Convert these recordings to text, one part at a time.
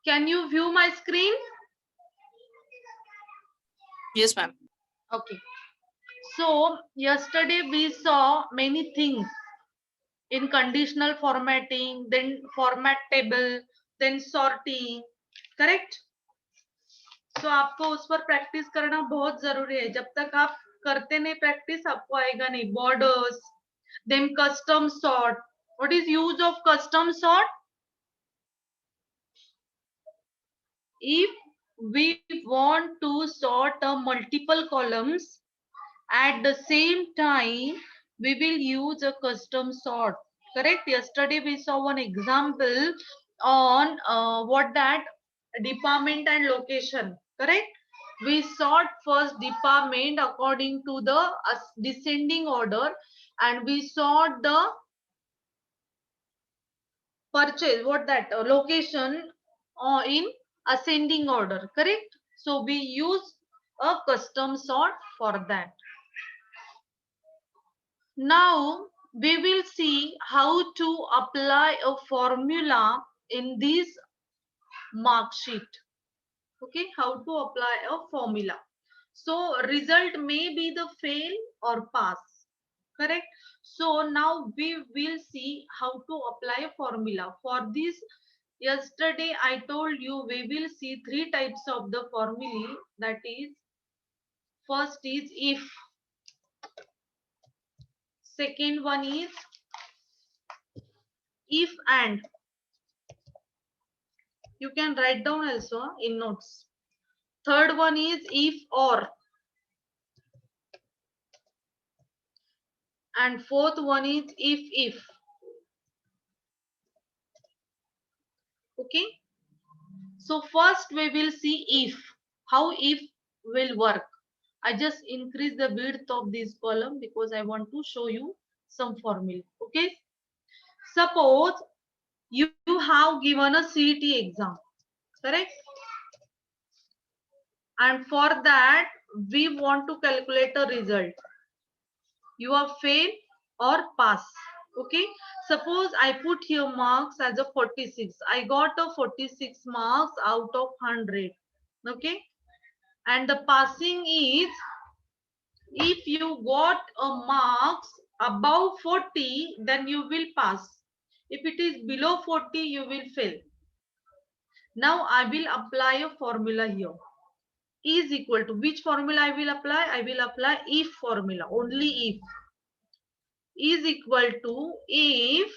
Can you view my screen? Yes, ma'am. Okay. So yesterday we saw many things in conditional formatting, then format table, then sorting. Correct? So आपको उस पर practice करना बहुत जरूरी है. जब तक आप करते नहीं प्रैक्टिस आपको आएगा नहीं. Borders, then custom sort. What is use of custom sort? If we want to sort a multiple columns at the same time, we will use a custom sort. Correct? Yesterday we saw one example on what that department and location. Correct? We sort first department according to the descending order, and we sort the purchase what that location in ascending order. Correct? So we use a custom sort for that. Now we will see how to apply a formula in this mark sheet. Okay, how to apply a formula. So result may be the fail or pass. Correct. So now we will see how to apply a formula. For this, yesterday I told you we will see three types of the formulae. That is, first is if, second one is if and. You can write down also in notes. Third one is if or. And fourth one is if. Okay. So first we will see if. How if will work. I just increase the width of this column because I want to show you some formula. Okay. Suppose you have given a CET exam. Correct. And for that we want to calculate a result. You are fail or pass. Okay, suppose I put here marks as a 46. I got a 46 marks out of 100. Okay, and the passing is, if you got a marks above 40 then you will pass. If it is below 40 you will fail. Now I will apply a formula here. Is equal to, which formula I will apply? I will apply if formula, only if. Is equal to if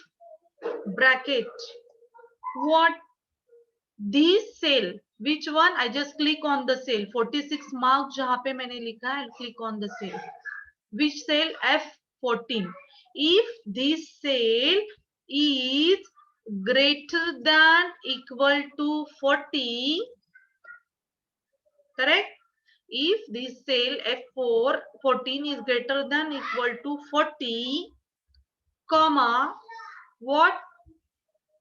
bracket what, this cell, which one? I just click on the cell 46 mark जहाँ पे मैंने लिखा है, I'll click on the cell. Which cell? F14. If this cell is greater than equal to 40, correct? If this cell F14 is greater than equal to 40, comma, what?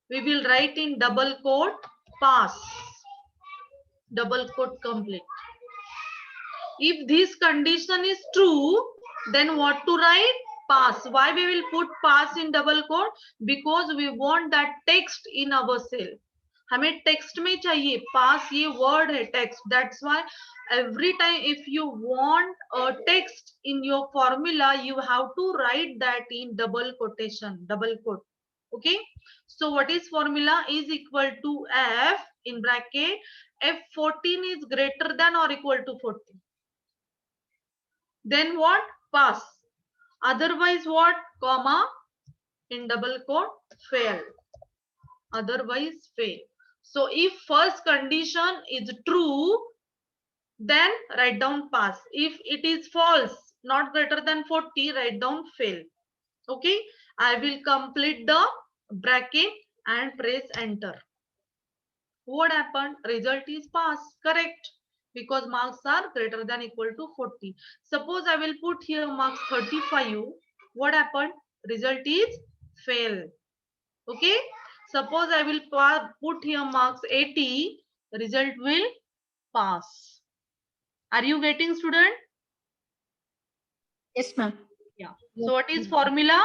We will write in double quote pass. Double quote complete. If this condition is true, then what to write? Pass. Why we will put pass in double quote? Because we want that text in our cell. हमें text में चाहिए. Pass ये word है text. That's why every time if you want a text in your formula, you have to write that in double quotation, double quote. Okay. So what is formula? Is equal to F in bracket. F14 is greater than or equal to 40. Then what? Pass. Otherwise what? Comma in double quote fail. Otherwise fail. So if first condition is true, then write down pass. If it is false, not greater than 40, write down fail. Okay. I will complete the bracket and press enter. What happened? Result is pass. Correct. Because marks are greater than equal to 40. Suppose I will put here marks 35. What happened? Result is fail. Okay. Suppose I will put here marks 80. Result will pass. Are you getting, student? Yes, ma'am. Yeah. So what is formula?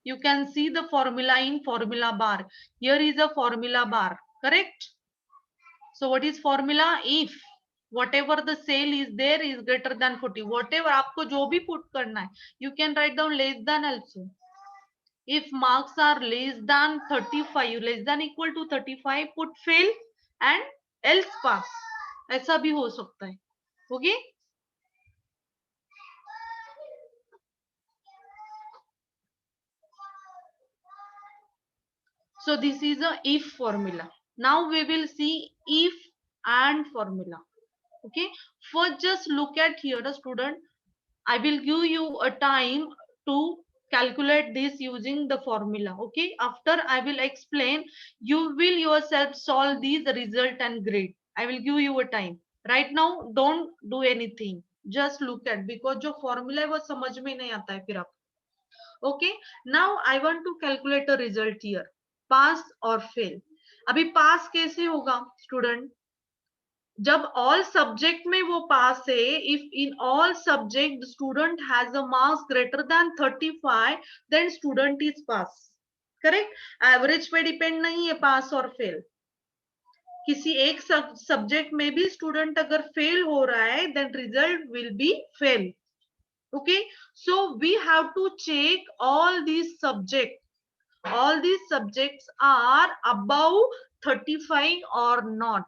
You can see the formula in formula bar. Here is a formula bar. Correct. So what is formula? If whatever the cell is there is greater than 40, whatever आपको जो भी put करना है, you can write down less than also. If marks are less than 35, less than equal to 35, put fail and else pass. ऐसा भी हो सकता है. Okay? So this is a if formula. Now we will see if and formula. Okay, first just look at here the student. I will give you a time to calculate this using the formula. Okay, after I will explain, you will yourself solve these result and grade. I will give you a time. Right now don't do anything, just look at, because जो formula है वो समझ में नहीं आता है फिर आप. Okay, now I want to calculate a result here, pass or fail. अभी pass कैसे होगा स्टूडेंट? जब all subject में वो pass है, if in all subject student has a marks greater than 35, then student is pass. Correct? Average पे depend नहीं है pass और fail. किसी एक subject में भी student अगर fail हो रहा है, then result will be fail. Okay, so we have to check all these subjects. All these subjects are above 35 or not.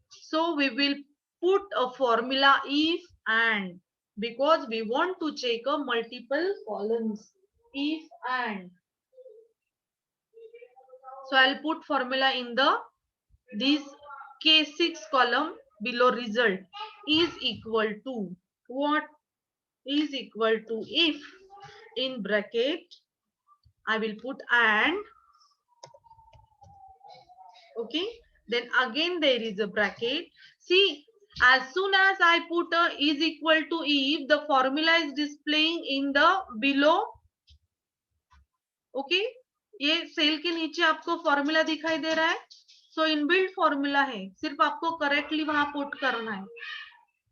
So we will put a formula if and, because we want to check a multiple columns. If and. So I'll put formula in the this K6 column below result is equal to what? Is equal to if in bracket I will put and. Okay, then again there is a bracket. See, as soon as I put a is equal to if, the formula is displaying in the below. Okay, ये cell के नीचे आपको formula दिखाई दे रहा है. सो inbuilt formula है, सिर्फ आपको करेक्टली वहां पुट करना है.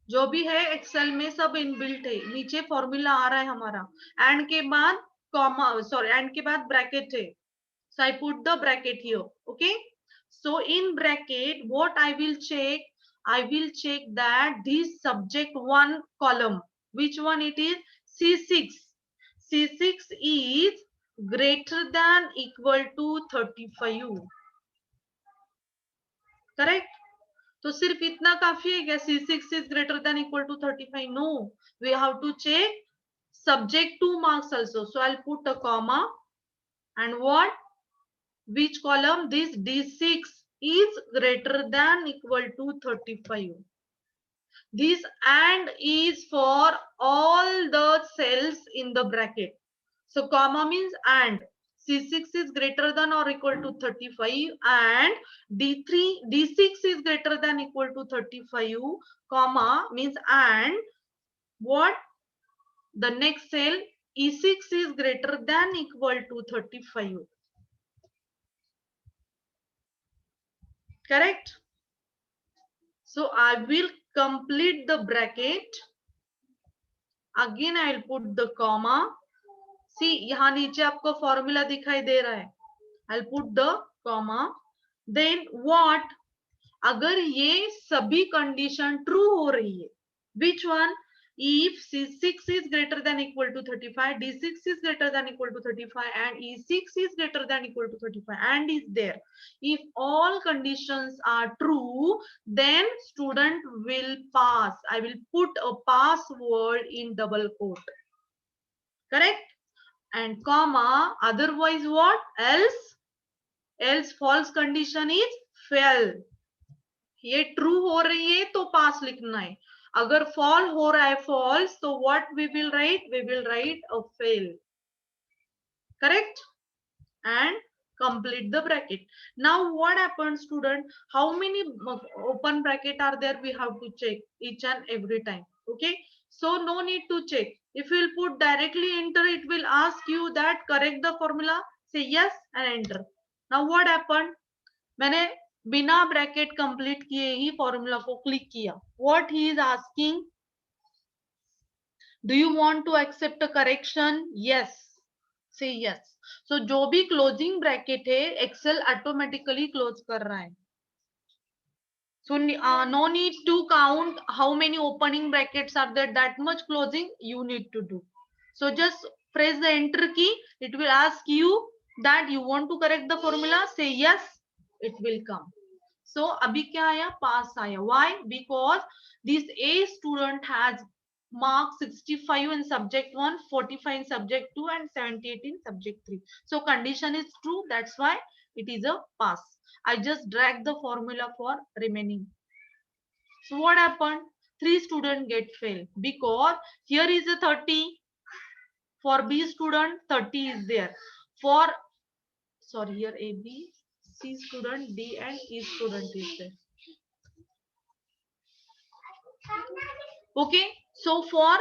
जो भी है एक्सेल में सब इनबिल्ट है. नीचे फॉर्मूला आ रहा है हमारा, एंड के बाद कॉमा, सॉरी एंड के बाद ब्रैकेट है. So I put the bracket here. Okay, so in bracket what I will check, I will check that this subject one column, which one it is? C6. C6 is greater than equal to 35. Correct? तो सिर्फ इतना काफी है क्या? C6 is greater than equal to 35? No, we have to check subject 2 marks also. So I'll put a comma and what? Which column? This D6 is greater than equal to 35. This and is for all the cells in the bracket. So comma means and. C6 is greater than or equal to 35 and D6 is greater than equal to 35, comma means and what? The next cell E6 is greater than equal to 35. Correct? So I will complete the bracket. Again I will put the comma. See, यहाँ नीचे आपको formula दिखाई दे रहा है. I'll put the comma. Then what? अगर ये सभी condition true हो रही है, which one? If C6 is greater than equal to 35, D6 is greater than equal to 35, and E6 is greater than equal to 35, and is there. If all conditions are true, then student will pass. I will put a password in double quote. Correct? And comma, otherwise what? Else? Else false condition is fail. ये true हो रही है तो पास लिखना है. अगर fall हो रहा है फॉल्स, तो what we will write? We will write a fail. Correct? And complete the bracket. Now what happens, student? How many open bracket are there? We have to check each and every time. Okay, so no need to check. If you will put directly enter, it will ask you that correct the formula, say yes and enter. Now what happened? मैंने बिना bracket complete किए ही formula को click किया. What he is asking, do you want to accept a correction? Yes, say yes. So जो भी closing bracket है Excel automatically close कर रहा है. So no need to count how many opening brackets are there, that much closing you need to do. So just press the enter key. It will ask you that you want to correct the formula. Say yes, it will come. So abhi kya aaya? Pass aaya. Why? Because this A student has mark 65 in subject 1, 45 in subject 2 and 78 in subject 3. So condition is true. That's why it is a pass. I just drag the formula for remaining. So what happened? 3 students get fail because here is a 30. For B student, 30 is there. For, sorry, here A, B, C student, D and E student is there. Okay. So for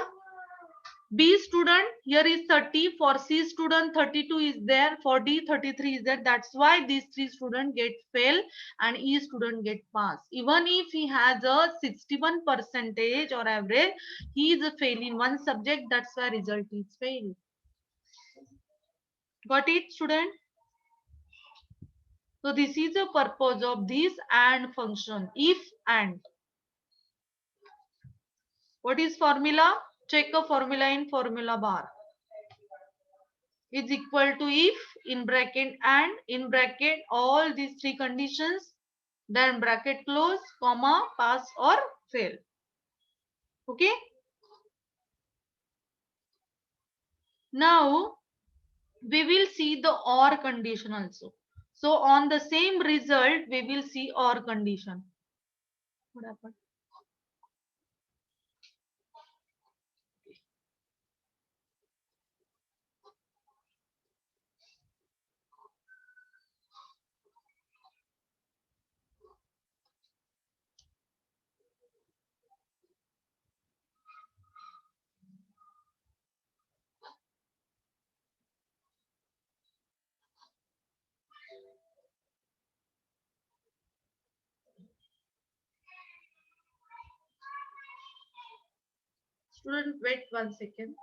B student, here is 30. For C student, 32 is there. For D, 33 is there. That's why these 3 students get fail and E student get pass. Even if he has a 61 percentage or average, he is a fail in one subject. That's why result is fail. Got it, student? So this is the purpose of this AND function. If AND. What is formula? Check a formula in formula bar. Is equal to if in bracket and in bracket all these 3 conditions, then bracket close, comma, pass or fail. Okay. Now we will see the OR condition also. So on the same result we will see OR condition. What happened? Student, wait 1 second.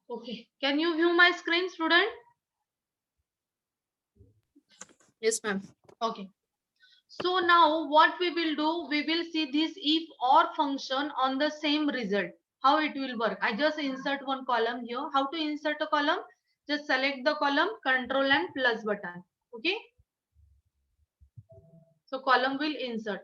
Okay. Can you view my screen, student? Yes, ma'am. Okay. So now what we will do, we will see this if or function on the same result. How it will work. I just insert one column here. How to insert a column? Just select the column, control and plus button. Okay. So column will insert.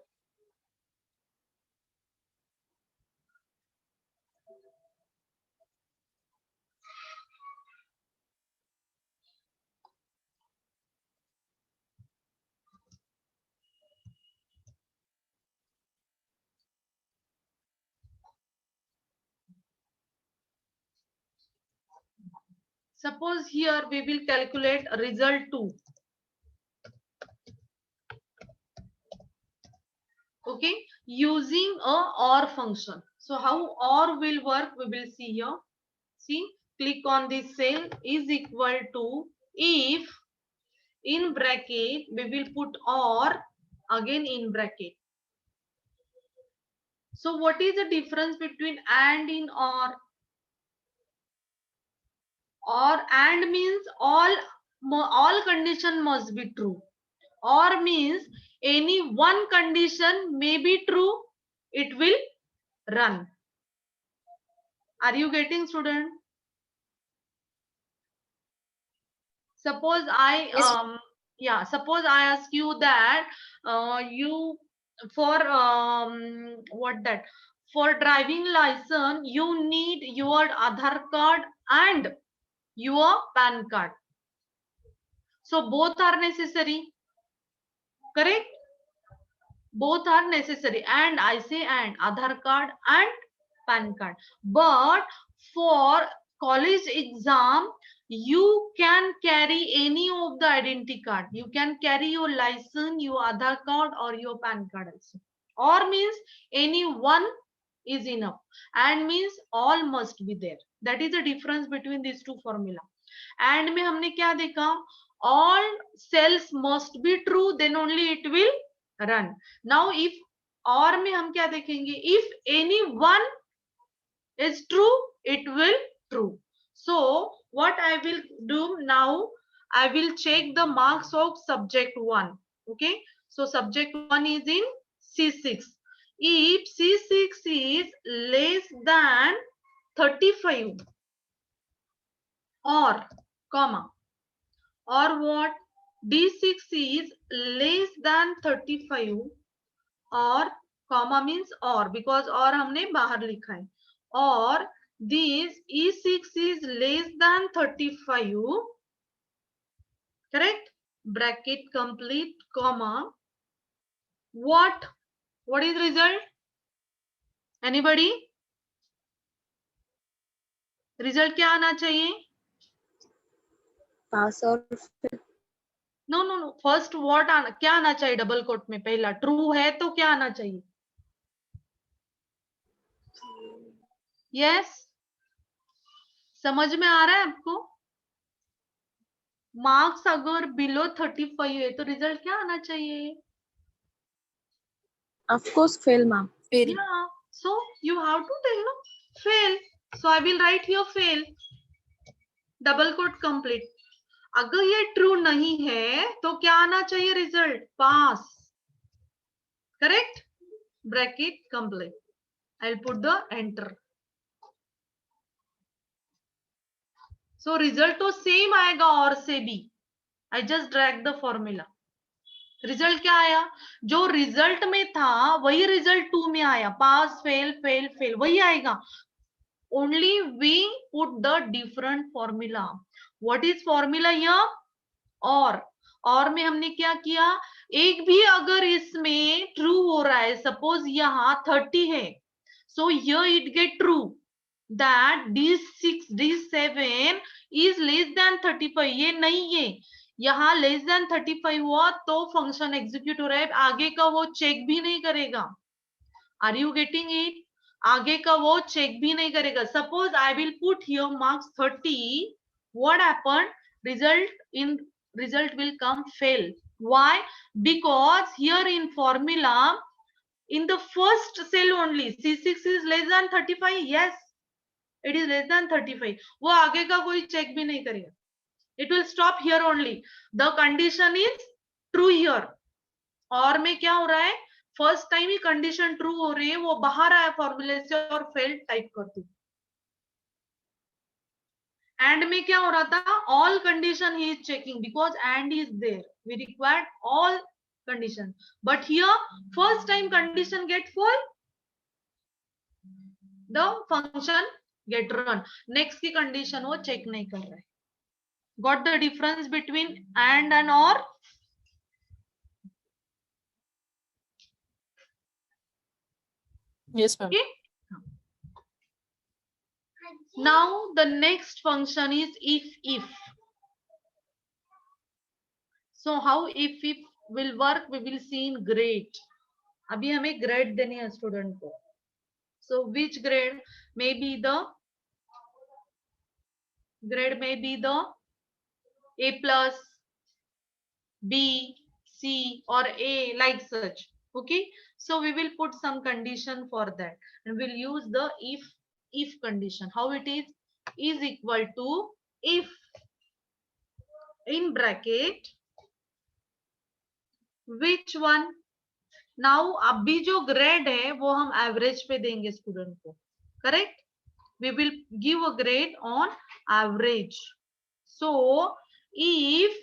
Suppose here we will calculate result 2. Okay, using a OR function. So how OR will work, we will see here. See, click on this cell is equal to if in bracket we will put OR again in bracket. So what is the difference between AND in OR? OR AND means all condition must be true. OR means any one condition may be true, it will run. Are you getting, student? Suppose I Yes. suppose I ask you that you for what that for driving license you need your Aadhaar card and your PAN card. So both are necessary, correct? Both are necessary, and I say and Aadhaar card and PAN card. But for college exam you can carry any of the identity card. You can carry your license, your Aadhaar card or your PAN card also. Or means any one is enough. And means all must be there. That is the difference between these two formula. And में हमने क्या देखा? All cells must be true, then only it will run. Now if और में हम क्या देखेंगे? If any one is true, it will true. So what I will do now, I will check the marks of subject 1. Okay, so subject 1 is in C6. If C6 is less than 35 or comma, or what, D6 is less than 35 or comma means or, because or हमने बाहर लिखा है, or this E6 is less than 35, correct, bracket complete, comma, what is result? Anybody? Result क्या आना चाहिए? Pass or No, first what आना, क्या आना चाहिए डबल कोट में? पहला ट्रू है तो क्या आना चाहिए? यस, समझ में आ रहा है आपको? मार्क्स अगर बिलो 35 है तो रिजल्ट क्या आना चाहिए? of course fail, ma'am. Fail. Yeah, so you have to tell no fail. So I will write here fail. Double quote complete. अगर ये ट्रू नहीं है तो क्या आना चाहिए result? Pass. Correct, bracket complete. I will put the enter. So result तो same आएगा और से भी. I just drag the formula. Result क्या आया? जो रिजल्ट में था वही रिजल्ट 2 में आया. पास, फेल, फेल, फेल, वही आएगा. Only we put the different formula. What is formula here? और में हमने क्या किया? एक भी अगर इसमें ट्रू हो रहा है, सपोज यहाँ 30 है, so here it get true that D6, D7 is less than 35. ये नहीं है, यहाँ लेस देन 35 हुआ तो फंक्शन एग्जीक्यूट हो रहा है. आगे का वो चेक भी नहीं करेगा. Are you getting it? आगे का वो चेक भी नहीं करेगा. Suppose I will put here marks 30. What happen? Result will come fail. Why? Because here in formula in the first cell only C6 is less than 35. yes, it is less than 35. वो आगे का कोई check भी नहीं करेगा. It will stop here only. The condition is true here. और में क्या हो रहा है? फर्स्ट टाइम ही कंडीशन ट्रू हो रही है, वो बाहर आया फॉर्मूले से और फेल टाइप कर दी. एंड में क्या हो रहा था? All condition he is checking because and is there. We required all condition, but here first time condition get full, the function get run. Next की कंडीशन वो चेक नहीं कर रहा है. Got the difference between and और? Yes, ma'am. Okay. Now the next function is if. So how if will work, we will see in grade. अभी हमें grade देनी है स्टूडेंट को. So which grade? Maybe the grade may be the A plus, B, C or A, like such. Okay, so we will put some condition for that and we'll use the if condition. How it is equal to if in bracket which one. Now अभी जो grade है वो हम average पे देंगे student को. Correct, we will give a grade on average. So if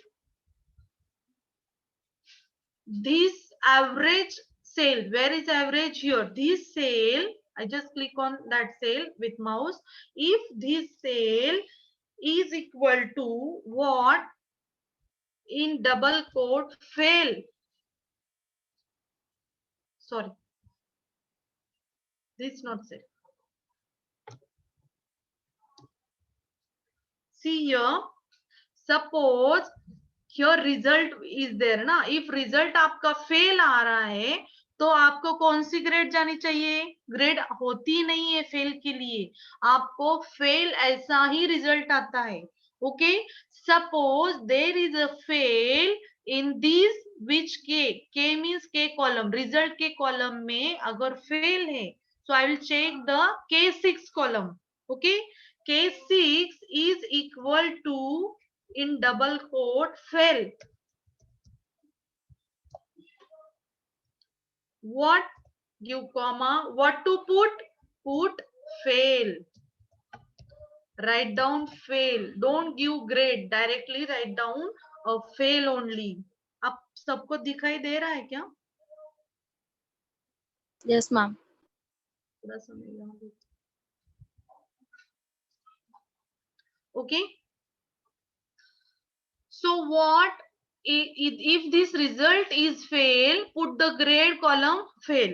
this average cell, where is average? Here, this cell, I just click on that cell with mouse. If this cell is equal to what? In double quote fail. Sorry, this is not cell. See here, suppose here result is there ना. if result आपका fail आ रहा है तो आपको कौन C grade जानी चाहिए? Grade होती नहीं है फेल के लिए, आपको फेल ऐसा ही रिजल्ट आता है। Okay, suppose there is a fail in this which के मीन्स के कॉलम, रिजल्ट के कॉलम में अगर फेल है, so I will check the K6 column. Okay, K6 is equal to in double quote fail. What? Give comma. What to put? Put fail. Write down fail. Don't give grade. Directly write down a fail only. अब सबको दिखाई दे रहा है क्या? Yes, ma'am. थोड़ा समय यहाँ पे. Okay. So what? If this result is fail, put the grade column fail.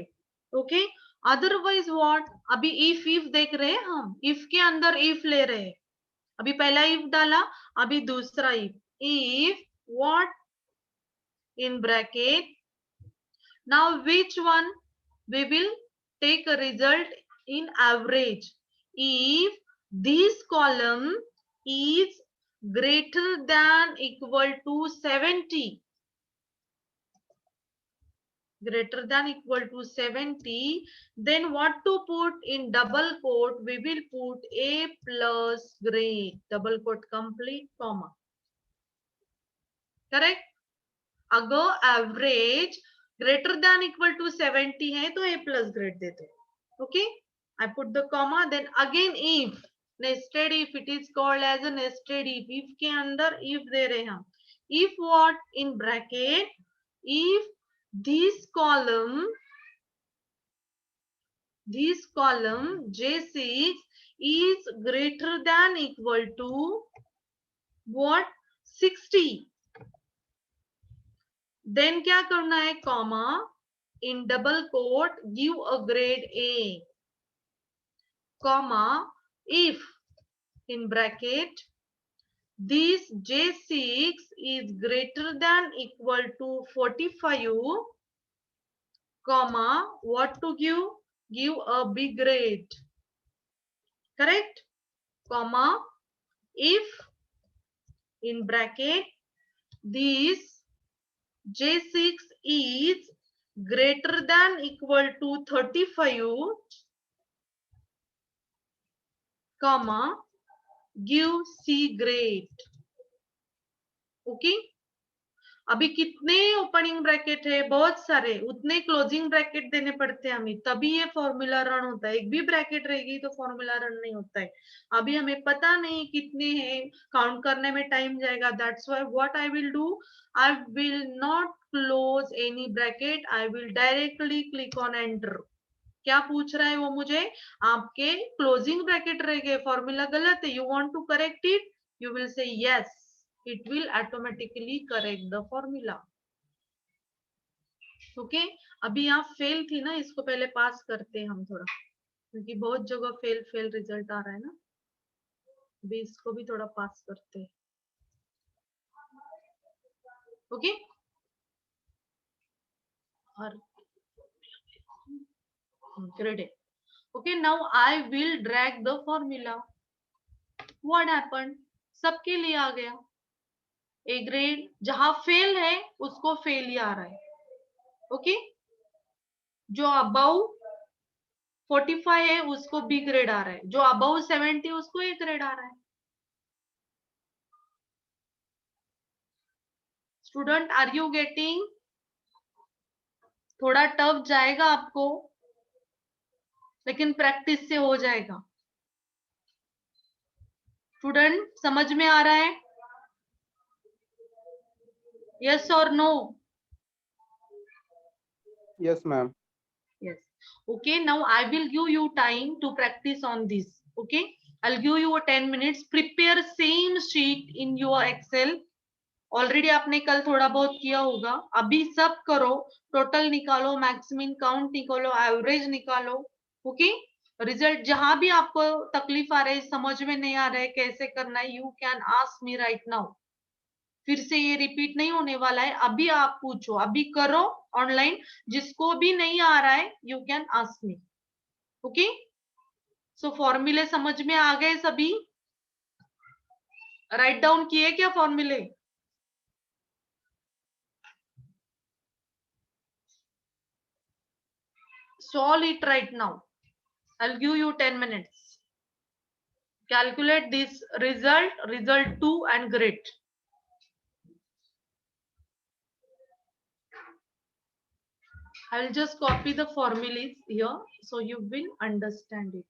Okay. Otherwise what? अभी if देख रहे हैं हम, if के अंदर if ले रहे हैं. अभी पहला if डाला, अभी दूसरा if what in bracket. Now which one we will take a result in average? If this column is greater than equal to 70, greater than equal to 70, then what to put in double quote? We will put A plus grade, double quote complete comma. Correct? अगर average greater than equal to 70 है तो A plus grade देते हैं. Okay, I put the comma, then again if nested if, it is called as a nested if के अंदर if दे रहे हैं हम. If what in bracket, if this column J6 is greater than equal to what? 60. Then क्या करना है? Comma in double quote give a grade A, comma if in bracket this J6 is greater than equal to 45, comma what to give? Give a B grade. Correct? Comma if in bracket this J6 is greater than equal to 35, comma give C grade. Okay? अभी कितने opening bracket है? बहुत सारे. उतने closing bracket देने पड़ते हैं हमें, तभी ये फॉर्मूला रन होता है. एक भी ब्रैकेट रहेगी तो फॉर्मूला रन नहीं होता है. अभी हमें पता नहीं कितने हैं, काउंट करने में टाइम जाएगा. That's why what I will do, I will not close any bracket, I will directly click on enter. क्या पूछ रहा है वो मुझे? आपके क्लोजिंग ब्रैकेट रह गए, फॉर्मूला गलत है, you want to correct it, you will say yes, it will automatically correct the formula. Okay, अभी यहाँ फेल थी ना, इसको पहले पास करते हैं हम थोड़ा, क्योंकि बहुत जगह फेल फेल रिजल्ट आ रहा है ना. अभी इसको भी थोड़ा पास करते हैं. ओके, और grade. Okay, now I will drag the formula. What happened? सबके लिए आ गया ए ग्रेड. जहां फेल है उसको फेल ही आ रहा है. ओके, जो अबाउ 45 है उसको बी ग्रेड आ रहा है, जो अबाउ 70 उसको ए ग्रेड आ रहा है. Student, are you getting? थोड़ा टफ जाएगा आपको, लेकिन प्रैक्टिस से हो जाएगा. स्टूडेंट, समझ में आ रहा है? यस और no? Yes, ma'am. Yes. Okay, now I will give you time to practice on this. Okay, I'll give you 10 minutes. Prepare same sheet in your Excel. Already आपने कल थोड़ा बहुत किया होगा. अभी सब करो, टोटल निकालो, मैक्सिमम काउंट निकालो, एवरेज निकालो. ओके, रिजल्ट जहां भी आपको तकलीफ आ रही है, समझ में नहीं आ रहा है कैसे करना है, you can ask me right now. फिर से ये रिपीट नहीं होने वाला है। अभी आप पूछो, अभी करो ऑनलाइन, जिसको भी नहीं आ रहा है you can ask me. Okay, so फॉर्मूले समझ में आ गए सभी? राइट डाउन किए क्या फॉर्मूले? solve it right now. I'll give you 10 minutes. Calculate this result 2 and grade. I'll just copy the formulas here so you will understand it.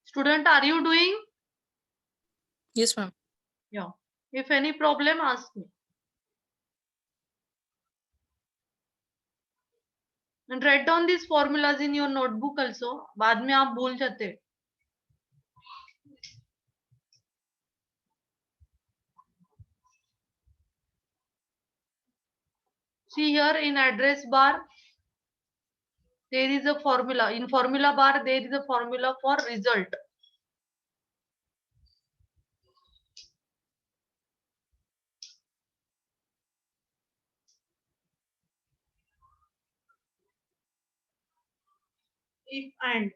Student, are you doing? Yes, ma'am. Yeah. If any problem, ask me. and write down these formulas in your notebook also. बाद में आप भूल जाते. See here in address bar, there is a formula. In formula bar, there is a formula for result. If and.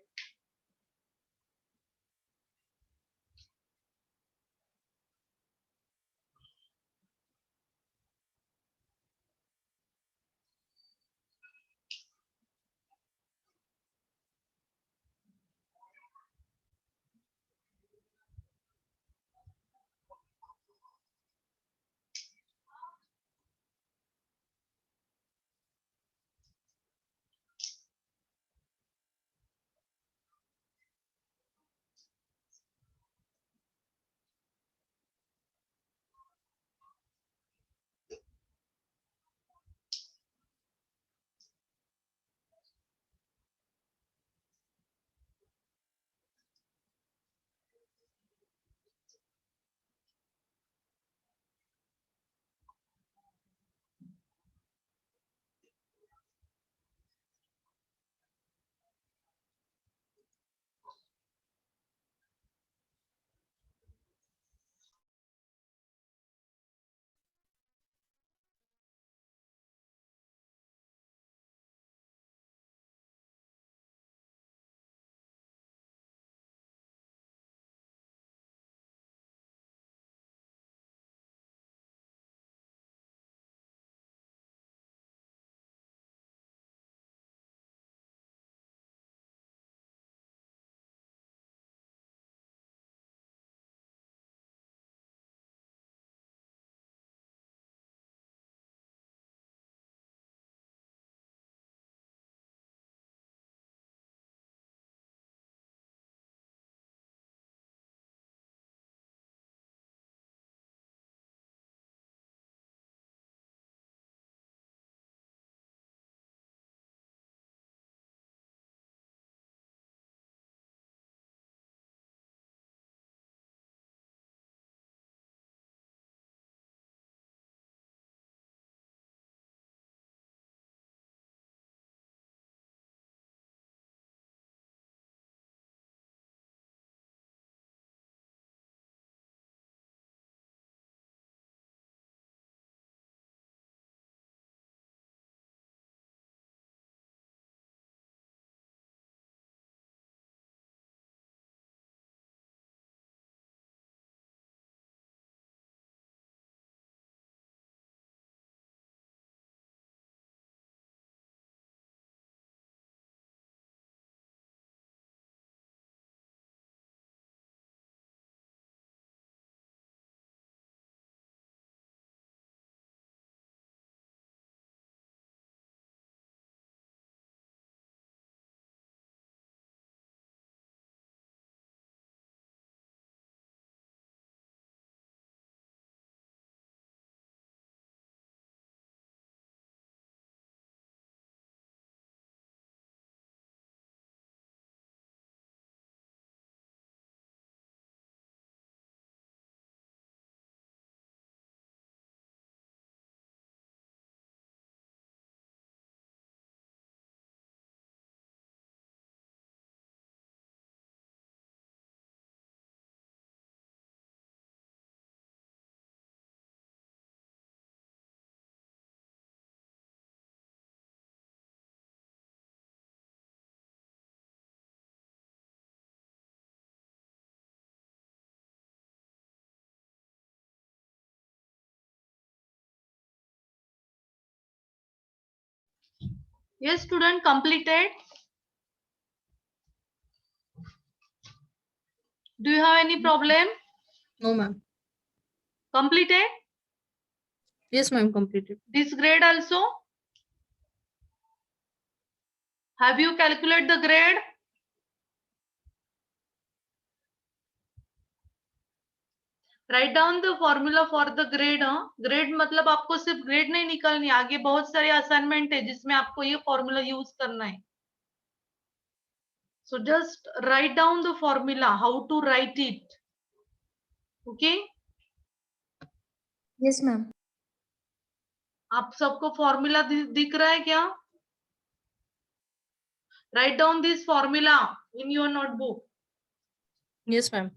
Yes, student, completed. Do you have any problem? No, ma'am. Completed. Yes, ma'am. Completed. This grade also. Have you calculated the grade? Write down the formula for the grade. Grade मतलब आपको सिर्फ grade नहीं निकालनी, आगे बहुत सारे assignment है जिसमें आपको ये फॉर्मूला यूज करना है. So just write down the formula, how to write it. Okay? Yes, ma'am. आप सबको फॉर्मूला दिख रहा है क्या? Write down this formula in your notebook. Yes, ma'am.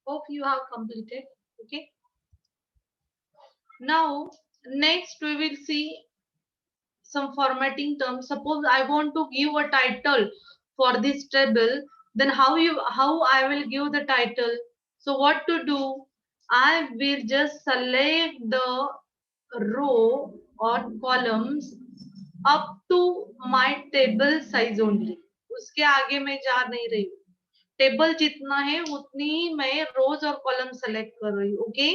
Hope you have completed. Okay. Now, next we will see some formatting terms. Suppose I want to give a title for this table, then how I will give the title? So what to do? I will just select the row or columns up to my table size only. उसके आगे मैं जा नहीं रही हूँ. Table जितना है उतनी ही मैं रोज और कॉलम सेलेक्ट कर रही हूँ. Okay,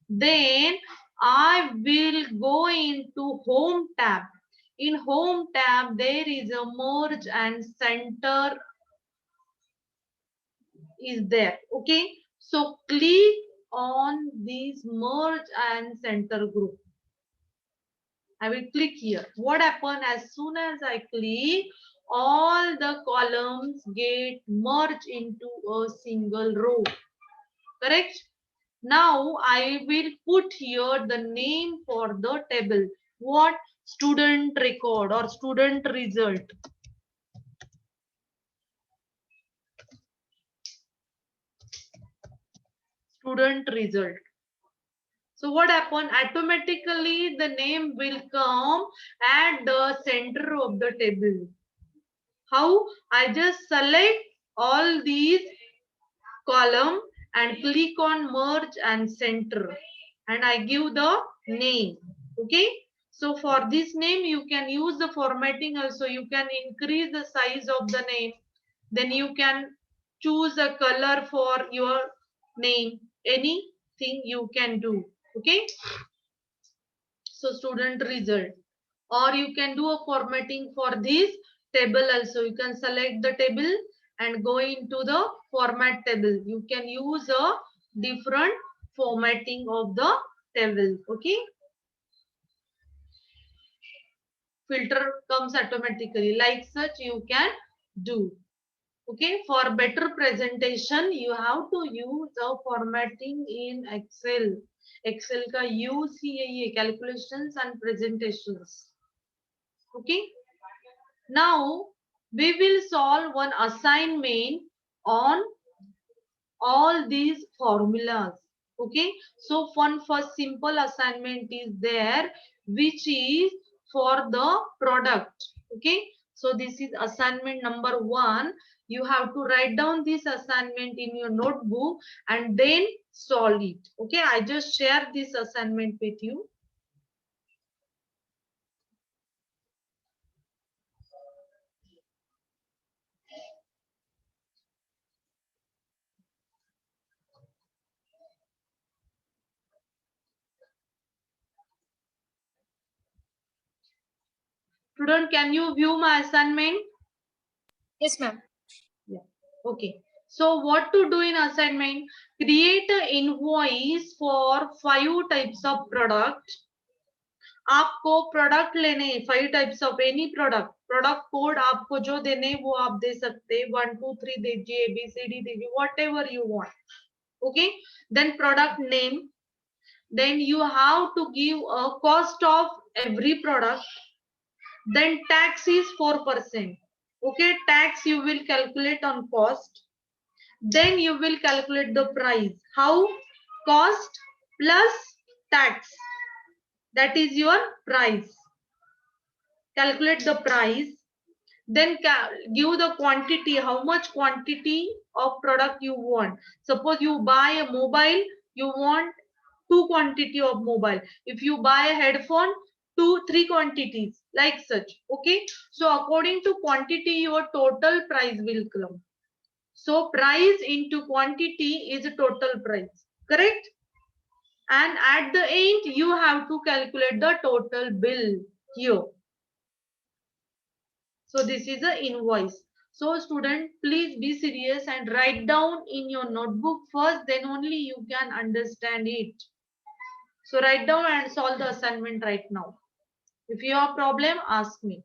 then I will go into home tab. In home tab there is a merge and center is there. Okay, so click on this merge and center group. I will click here. What happen as soon as I click, all the columns get merged into a single row. Correct? Now I will put here the name for the table. What? Student record or student result. Student result. So what happened? Automatically the name will come at the center of the table. How? I just select all these column and click on merge and center and I give the name. Okay, so for this name you can use the formatting also. You can increase the size of the name, then you can choose a color for your name, anything you can do. Okay, so student result, or you can do a formatting for this table also. You can select the table and go into the format table. You can use a different formatting of the table. Okay, filter comes automatically, like such you can do. Okay, for better presentation you have to use a formatting in Excel. Excel का use ही है ये, calculations and presentations. Okay, now we will solve one assignment on all these formulas. Okay, so one first simple assignment is there which is for the product. Okay, so this is assignment number 1. You have to write down this assignment in your notebook and then solve it. Okay, I just share this assignment with you. Student, can you view my assignment? Yes, ma'am. Yeah. Okay. So what to do in assignment? Create an invoice for 5 types of product. आपको product लेने 5 types of any product. Product code आपको जो देने वो आप दे सकते. 1 2 3 दीजिए, ABCD दीजिए, whatever you want. Okay. Then product name. then you have to give a cost of every product, then tax is 4%. Okay, tax you will calculate on cost, then you will calculate the price. How? Cost plus tax, that is your price. Calculate the price, then give the quantity, how much quantity of product you want. Suppose you buy a mobile, you want 2 quantity of mobile. If you buy a headphone, 2-3 quantities, like such. Okay, so according to quantity your total price will come. So price into quantity is a total price, correct? And at the end you have to calculate the total bill here. So this is a invoice. So student, please be serious and write down in your notebook first, then only you can understand it. So write down and solve the assignment right now. If you have problem, ask me.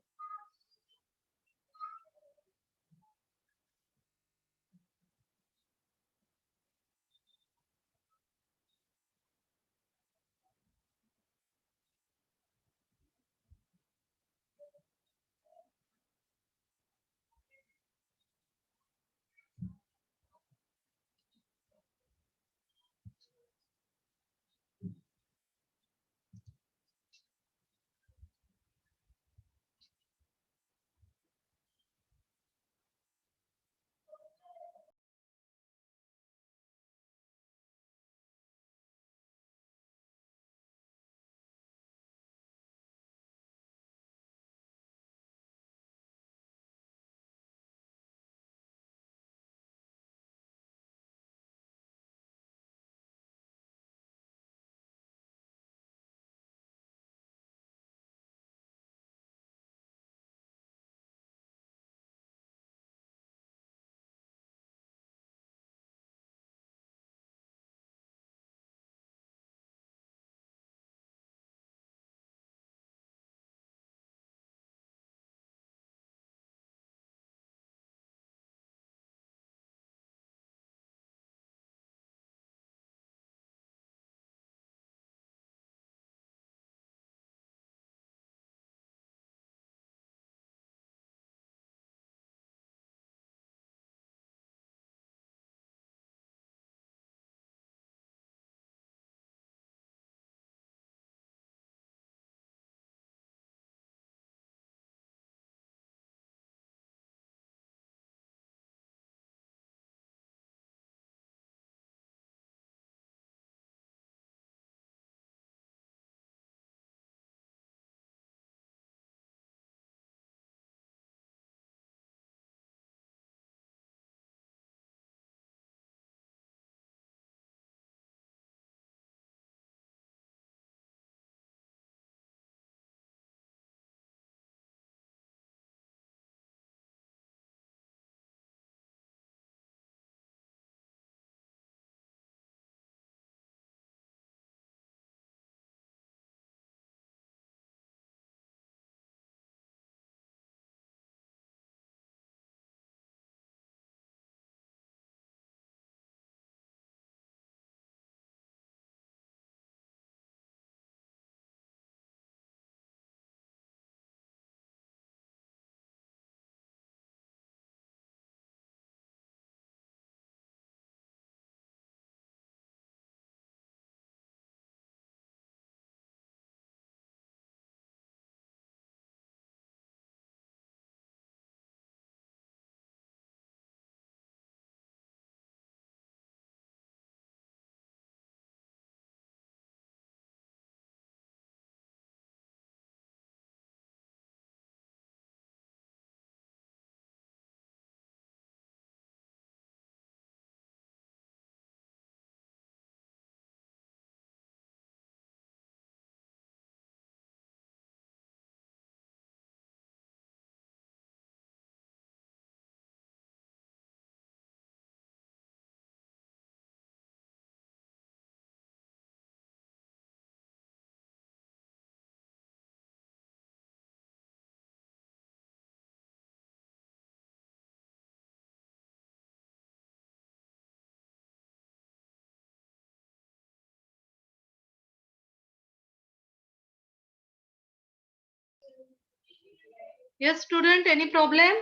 Yes, student, any problem?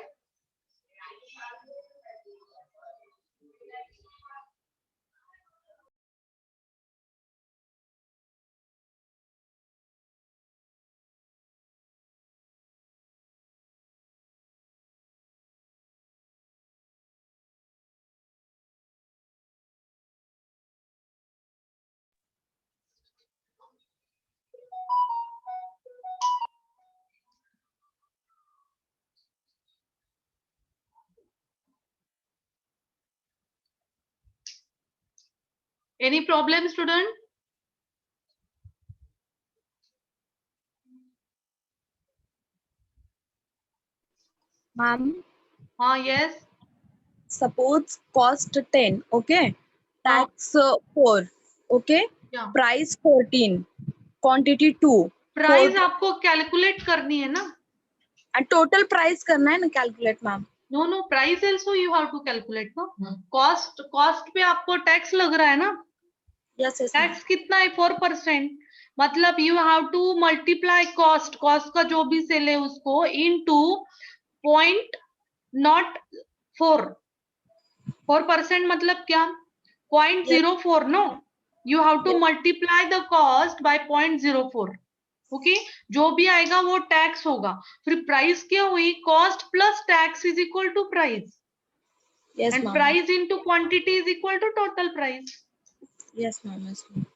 Any problem, student? Ma'am, Yes. suppose cost 10, okay? हाँ, Tax 4, okay? yeah. Price 14, quantity 2, price आपको calculate करनी है ना? and total price करना है ना calculate ma'am. No, price also you have to calculate, no? Cost पे आपको टैक्स लग रहा है ना? Yes, ma'am. टैक्स कितना है? 4%. मतलब you have to multiply cost का जो भी सेल है उसको इनटू पॉइंट नॉट 4% मतलब क्या? 0.04, no? You have to Yes. Multiply the cost by 0.04. Okay, जो भी आएगा वो टैक्स होगा. फिर प्राइस क्या हुई? Cost plus tax is equal to price. Yes, And ma'am. price into quantity is equal to total price. Yes, ma'am. Yes, ma'am.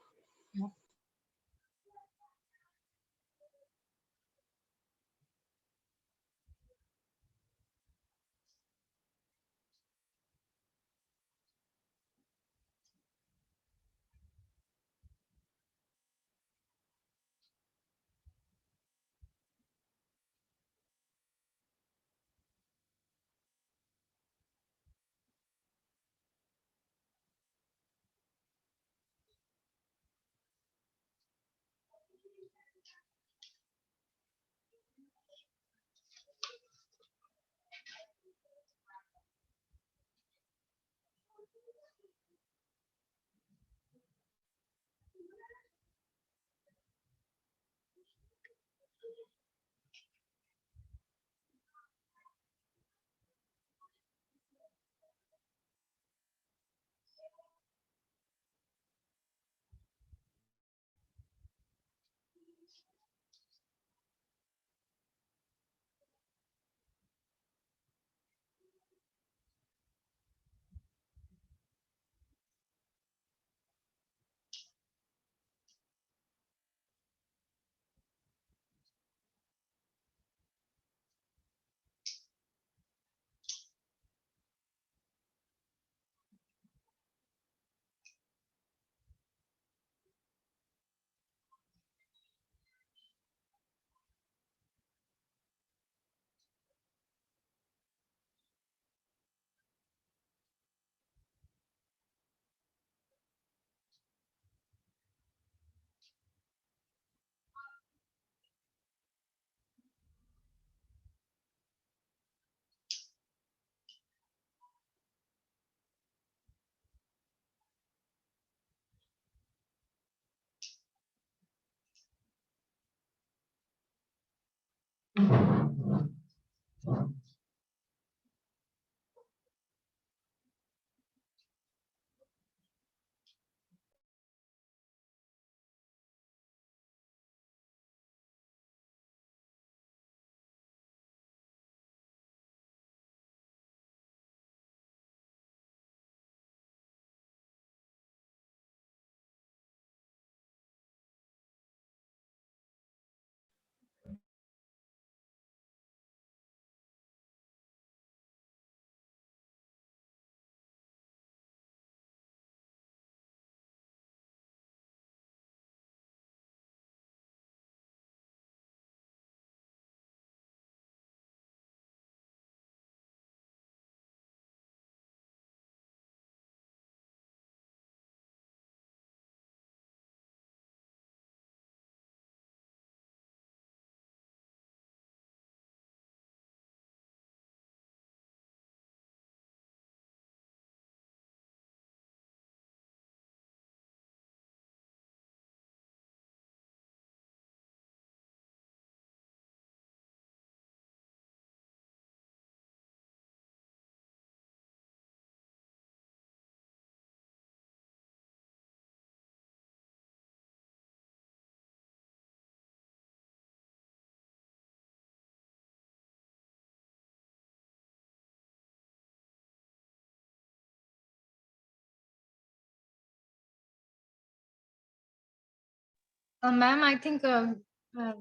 Ma'am, I think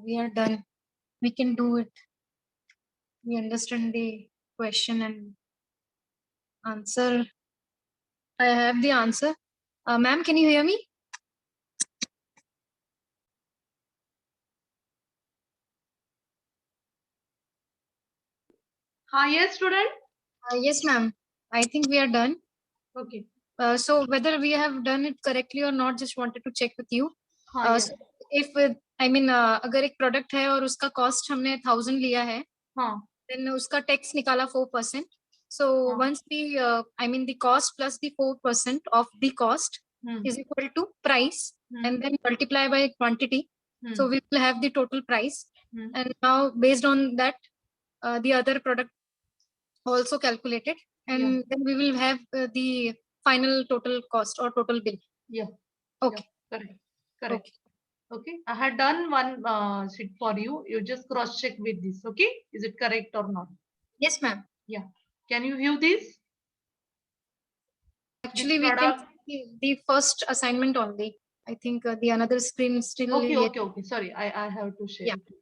we are done. We can do it. We understand the question and answer. I have the answer. Ma'am, can you hear me? Yes, student. Yes, ma'am. I think we are done. Okay. So whether we have done it correctly or not, just wanted to check with you. Yes. So if I mean अगर एक product है और उसका cost हमने 1000 लिया है, then उसका tax निकाला 4%. So once the I mean the cost plus the 4% of the cost is equal to price, and then multiply by quantity. So we will have the total price, and now based on that, the other product also calculated, and then we will have the final total cost or total bill. Yeah. Okay. Yeah, correct. Okay. I had done one sheet for you. You just cross check with this. Okay. Is it correct or not? Yes, ma'am. Yeah. Can you view this? Actually, we can see the first assignment only. I think the another screen still. Okay. Sorry, I have to share. Yeah. It.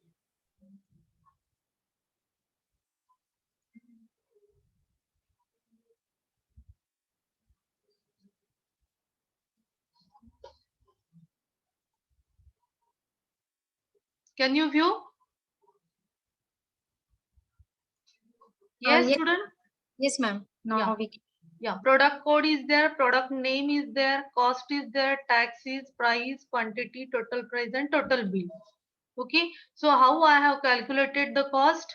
Can you view? Yes, yes. student? Yes, ma'am. Now we can. Yeah, product code is there, product name is there, cost is there, tax is, price, quantity, total price, and total bill. Okay, so how I have calculated the cost?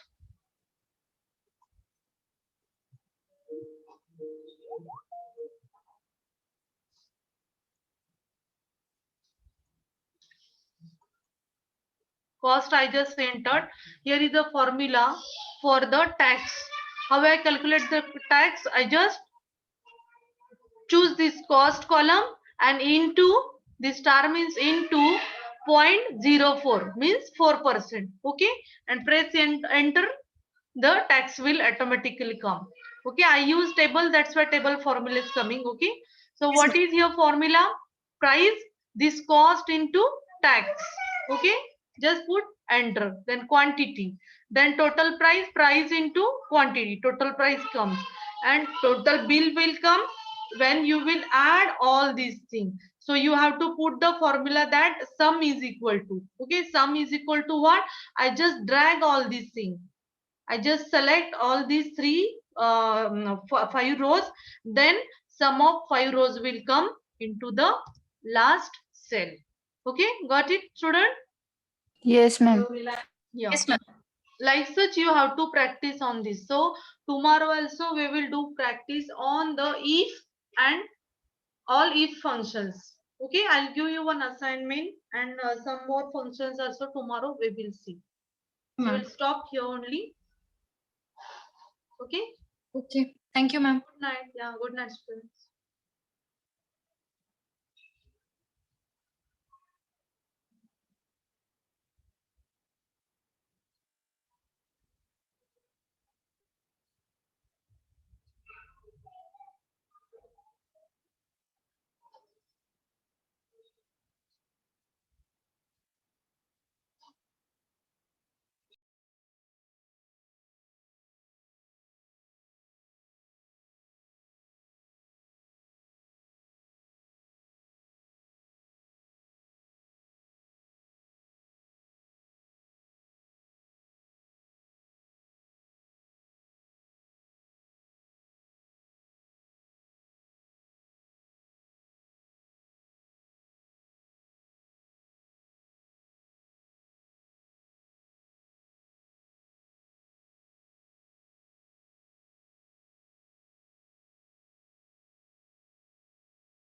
Cost I just entered. Here is the formula for the tax. How I calculate the tax? I just choose this cost column and into this star means into 0.04 means 4%. Okay, and press enter. The tax will automatically come. Okay, I use table, that's why table formula is coming. Okay, so Yes, what is your formula? Price, this cost into tax. Okay, just put enter, then quantity, then total price, price into quantity, total price comes, and total bill will come when you will add all these things. So you have to put the formula that sum is equal to. Okay, sum is equal to what? I just drag all these things. I just select all these three, 5 rows. Then sum of 5 rows will come into the last cell. Okay, got it, student? Yes, ma'am. Yeah. Yes, ma'am. Like such, you have to practice on this. So tomorrow also we will do practice on the if and all if functions. Okay, I'll give you one assignment and some more functions also tomorrow we will see. We will stop here only. Okay. Okay. Thank you, ma'am. Good night. Yeah, good night, students.